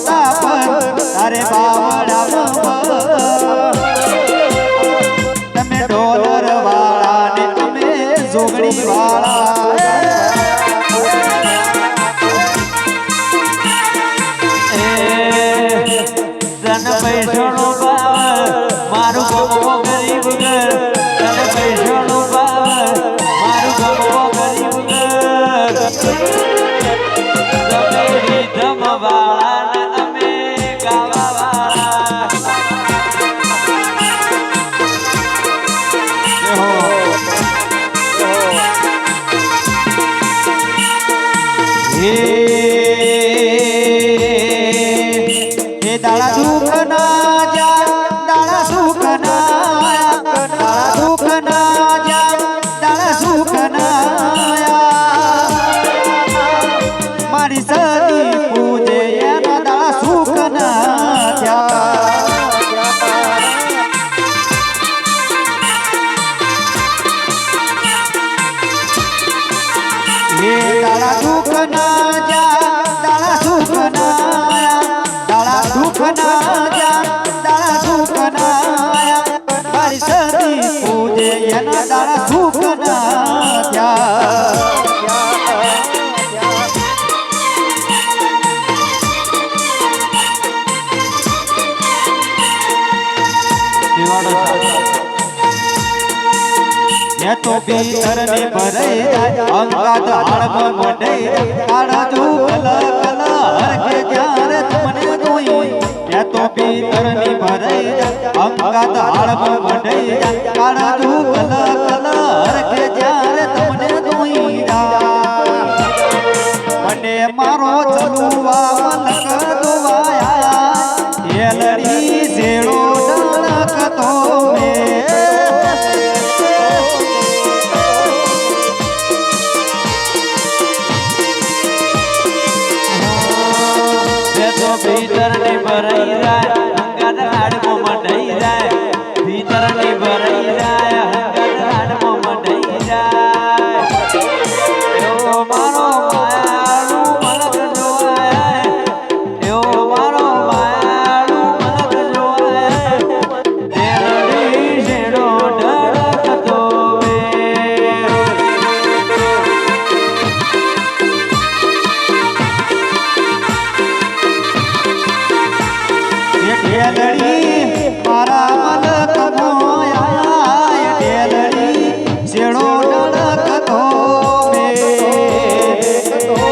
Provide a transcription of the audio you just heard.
માતા પર તારે બાવડામાં તમે ડોલર વાળા ને અમે જોગણી વાળા તન પૈસાનો ભાવ મારું ગમવો ગરીબ ઘર તન પૈસાનો ભાવ મારું ગમવો ગરીબ ઘર તમે રીધમ વાળા ને અમે ગાવા વાળા હે દાડા દુઃખ ના જા દાડા સુખ ના દાડા દુઃખ ના જા દાડા સુખ ના મારી સતી પૂજે એના દાડા સુખ ના થયા હે દાડા દુઃખ ના જા દાડા સુખ ના દાડા દુઃખ ના જા દાડા સુખ ના મારી સતી પૂજે એના દાડા સુખ ના થયા તો ભીતર ને ભરે અંગાત હાડમાં મોઢે કાળા કલ કલ હરખે જ્યારે તમને જોઈ કે તો ભીતર ને ભરે અંગાત હાડમાં મોઢે કાળા કલ કલ હરખે જ્યારે તમને જોઈ મને મારો ચલુવા મલક દોવાયા હેલડી જેડો ડણક તો મે ભીતર ને ભરાઈ જાય